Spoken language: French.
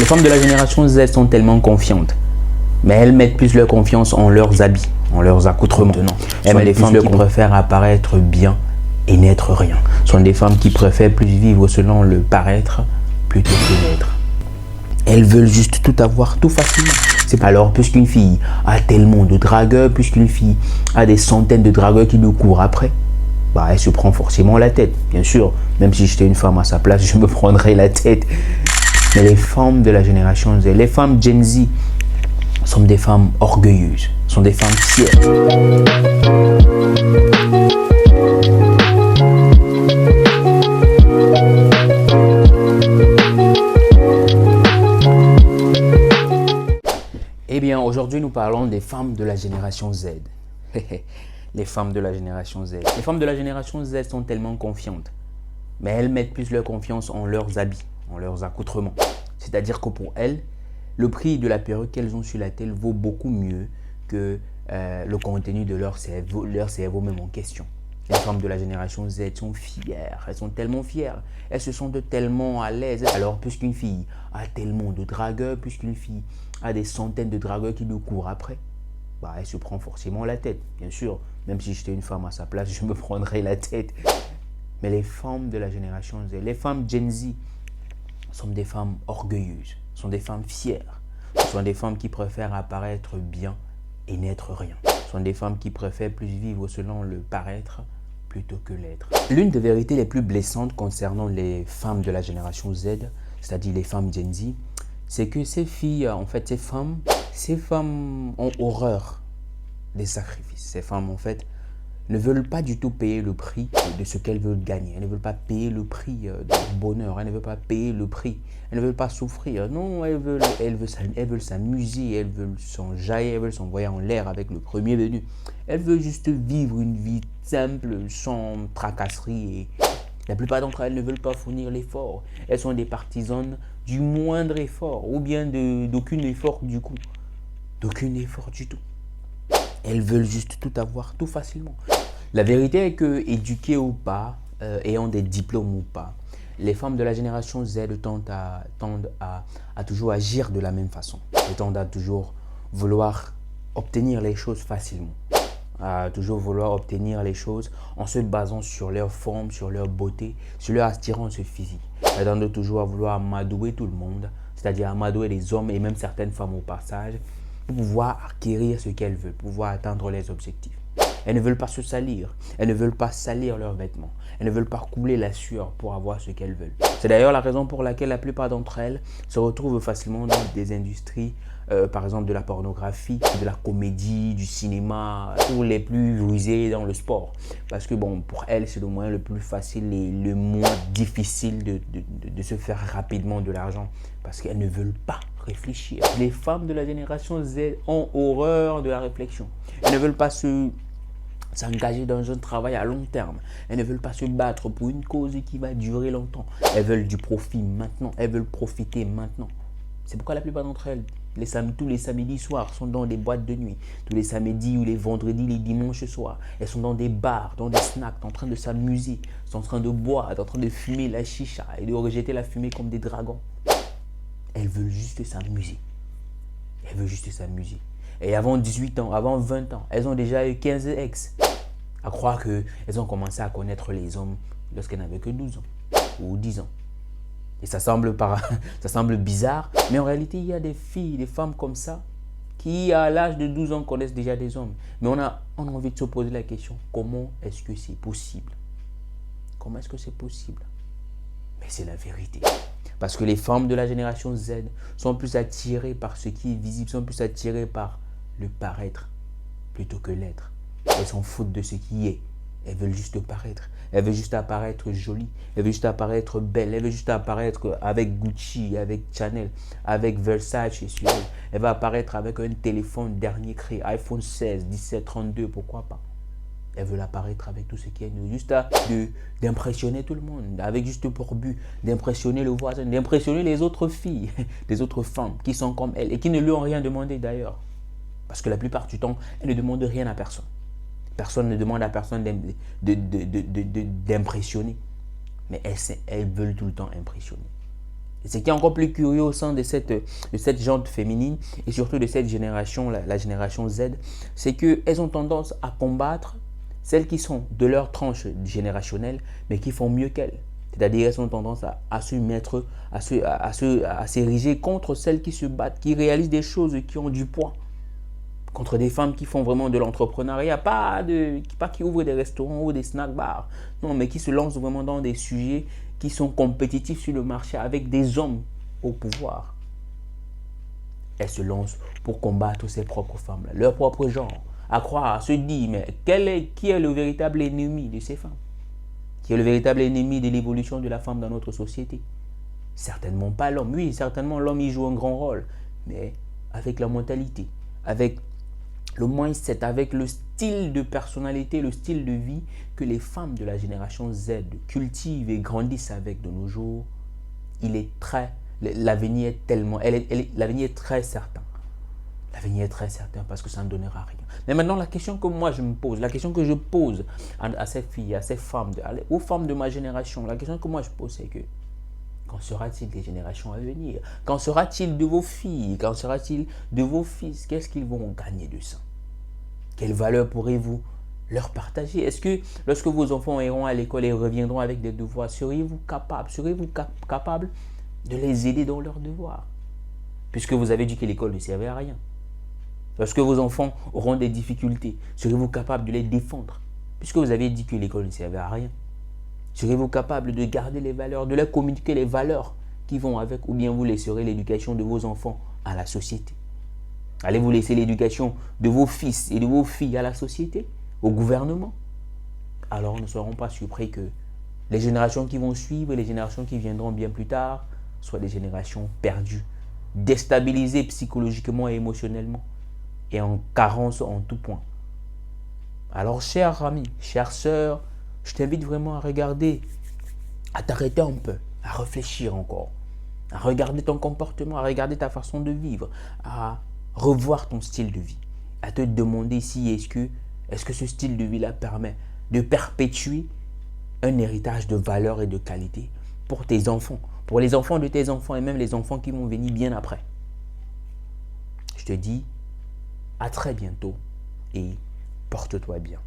femmes de la génération Z sont tellement confiantes, mais elles mettent plus leur confiance en leurs habits, en leurs accoutrements. Elles sont des femmes qui préfèrent apparaître bien et n'être rien. Ce sont des femmes qui préfèrent plus vivre selon le paraître plutôt que l'être. Elles veulent juste tout avoir, tout facilement. C'est alors, puisqu'une fille a tellement de dragueurs, puisqu'une fille a des centaines de dragueurs qui nous courent après, bah, elle se prend forcément la tête. Bien sûr, même si j'étais une femme à sa place, je me prendrais la tête. Mais les femmes de la génération Z, les femmes Gen Z, sont des femmes orgueilleuses, sont des femmes fières. Eh bien, aujourd'hui, nous parlons des femmes de la génération Z. Les femmes de la génération Z. Les femmes de la génération Z sont tellement confiantes, mais elles mettent plus leur confiance en leurs habits, en leurs accoutrements. C'est-à-dire que pour elles, le prix de la perruque qu'elles ont sur la tête vaut beaucoup mieux que le contenu de leur cerveau même en question. Les femmes de la génération Z sont fières, elles sont tellement fières, elles se sentent tellement à l'aise. Alors, puisqu'une fille a tellement de dragueurs, puisqu'une fille a des centaines de dragueurs qui nous courent après, bah, elle se prend forcément la tête. Bien sûr, même si j'étais une femme à sa place, je me prendrais la tête. Mais les femmes de la génération Z, les femmes Gen Z, sont des femmes orgueilleuses, sont des femmes fières. Ce sont des femmes qui préfèrent apparaître bien et n'être rien. Ce sont des femmes qui préfèrent plus vivre selon le paraître plutôt que l'être. L'une des vérités les plus blessantes concernant les femmes de la génération Z, c'est-à-dire les femmes Gen Z, c'est que ces filles, en fait, ces femmes ont horreur des sacrifices. Ces femmes, en fait, ne veulent pas du tout payer le prix de ce qu'elles veulent gagner. Elles ne veulent pas payer le prix du bonheur. Elles ne veulent pas payer le prix. Elles ne veulent pas souffrir. Non, elles veulent s'amuser. Elles veulent s'enjailler. Elles veulent s'envoyer en l'air avec le premier venu. Elles veulent juste vivre une vie simple, sans tracasserie. Et la plupart d'entre elles ne veulent pas fournir l'effort. Elles sont des partisanes du moindre effort ou bien d'aucun effort du coup. D'aucun effort du tout. Elles veulent juste tout avoir, tout facilement. La vérité est que, éduquées ou pas, ayant des diplômes ou pas, les femmes de la génération Z tendent à toujours agir de la même façon. Elles tendent à toujours vouloir obtenir les choses facilement. À toujours vouloir obtenir les choses en se basant sur leur forme, sur leur beauté, sur leur attirance physique. Elles tendent toujours à vouloir amadouer tout le monde, c'est-à-dire amadouer les hommes et même certaines femmes au passage, pour pouvoir acquérir ce qu'elles veulent, pour pouvoir atteindre les objectifs. Elles ne veulent pas se salir, elles ne veulent pas salir leurs vêtements, elles ne veulent pas couler la sueur pour avoir ce qu'elles veulent. C'est d'ailleurs la raison pour laquelle la plupart d'entre elles se retrouvent facilement dans des industries, par exemple de la pornographie, de la comédie, du cinéma, ou les plus rusées dans le sport. Parce que bon, pour elles, c'est le moyen le plus facile et le moins difficile de se faire rapidement de l'argent. Parce qu'elles ne veulent pas réfléchir. Les femmes de la génération Z ont horreur de la réflexion. Elles ne veulent pas s'engager dans un travail à long terme. Elles ne veulent pas se battre pour une cause qui va durer longtemps. Elles veulent du profit maintenant. Elles veulent profiter maintenant. C'est pourquoi la plupart d'entre elles, tous les samedis soirs, sont dans des boîtes de nuit. Tous les samedis ou les vendredis, les dimanches soirs, elles sont dans des bars, dans des snacks, en train de s'amuser, sont en train de boire, en train de fumer la chicha et de rejeter la fumée comme des dragons. Elles veulent juste s'amuser. Elles veulent juste s'amuser. Et avant 18 ans, avant 20 ans, elles ont déjà eu 15 ex. À croire qu'elles ont commencé à connaître les hommes lorsqu'elles n'avaient que 12 ans ou 10 ans. Et ça semble bizarre, mais en réalité, il y a des filles, des femmes comme ça, qui à l'âge de 12 ans connaissent déjà des hommes. Mais on a envie de se poser la question, comment est-ce que c'est possible? Comment est-ce que c'est possible? Mais c'est la vérité. Parce que les femmes de la génération Z sont plus attirées par ce qui est visible, sont plus attirées par le paraître plutôt que l'être. Elles s'en foutent de ce qui est. Elles veulent juste paraître. Elles veulent juste apparaître jolies. Elles veulent juste apparaître belles. Elles veulent juste apparaître avec Gucci, avec Chanel, avec Versace sur elle. Elle va apparaître avec un téléphone dernier cri, iPhone 16, 17, 32, pourquoi pas. Elles veulent apparaître avec tout ce qui est juste d'impressionner tout le monde, avec juste pour but d'impressionner le voisin, d'impressionner les autres filles, les autres femmes qui sont comme elles et qui ne lui ont rien demandé d'ailleurs. Parce que la plupart du temps, elles ne demandent rien à personne. Personne ne demande à personne d'impressionner. Mais elles veulent tout le temps impressionner. Et ce qui est encore plus curieux au sein de cette gente féminine et surtout de cette génération, la génération Z, c'est qu'elles ont tendance à combattre celles qui sont de leur tranche générationnelle, mais qui font mieux qu'elles. C'est-à-dire qu'elles ont tendance à se mettre, à s'ériger contre celles qui se battent, qui réalisent des choses qui ont du poids. Contre des femmes qui font vraiment de l'entrepreneuriat, pas qui ouvrent des restaurants ou des snack bars, non, mais qui se lancent vraiment dans des sujets qui sont compétitifs sur le marché avec des hommes au pouvoir. Elles se lancent pour combattre ces propres femmes, leur propre genre, à croire, à se dire, mais qui est le véritable ennemi de ces femmes? Qui est le véritable ennemi de l'évolution de la femme dans notre société? Certainement pas l'homme. Oui, certainement l'homme y joue un grand rôle, mais avec la mentalité, avec le mindset, avec le style de personnalité, le style de vie que les femmes de la génération Z cultivent et grandissent avec de nos jours, l'avenir est tellement, l'avenir est très certain. L'avenir est très certain parce que ça ne donnera rien. Mais maintenant, la question que moi je me pose, la question que je pose à ces filles, à ces femmes, aux femmes de ma génération, la question que moi je pose, c'est que qu'en sera-t-il des générations à venir? Qu'en sera-t-il de vos filles? Qu'en sera-t-il de vos fils? Qu'est-ce qu'ils vont gagner de ça? Quelle valeur pourrez-vous leur partager? Est-ce que lorsque vos enfants iront à l'école et reviendront avec des devoirs, seriez-vous capable de les aider dans leurs devoirs? Puisque vous avez dit que l'école ne servait à rien. Lorsque vos enfants auront des difficultés, serez-vous capable de les défendre? Puisque vous avez dit que l'école ne servait à rien. Serez-vous capable de garder les valeurs, de leur communiquer les valeurs qui vont avec, ou bien vous laisserez l'éducation de vos enfants à la société? Allez-vous laisser l'éducation de vos fils et de vos filles à la société, au gouvernement? Alors ne serons pas surpris que les générations qui vont suivre et les générations qui viendront bien plus tard soient des générations perdues, déstabilisées psychologiquement et émotionnellement, et en carence en tout point. Alors, chers amis, chères sœurs, je t'invite vraiment à regarder, à t'arrêter un peu, à réfléchir encore, à regarder ton comportement, à regarder ta façon de vivre, à revoir ton style de vie, à te demander si est-ce que ce style de vie-là permet de perpétuer un héritage de valeurs et de qualité pour tes enfants, pour les enfants de tes enfants et même les enfants qui vont venir bien après. Je te dis à très bientôt et porte-toi bien.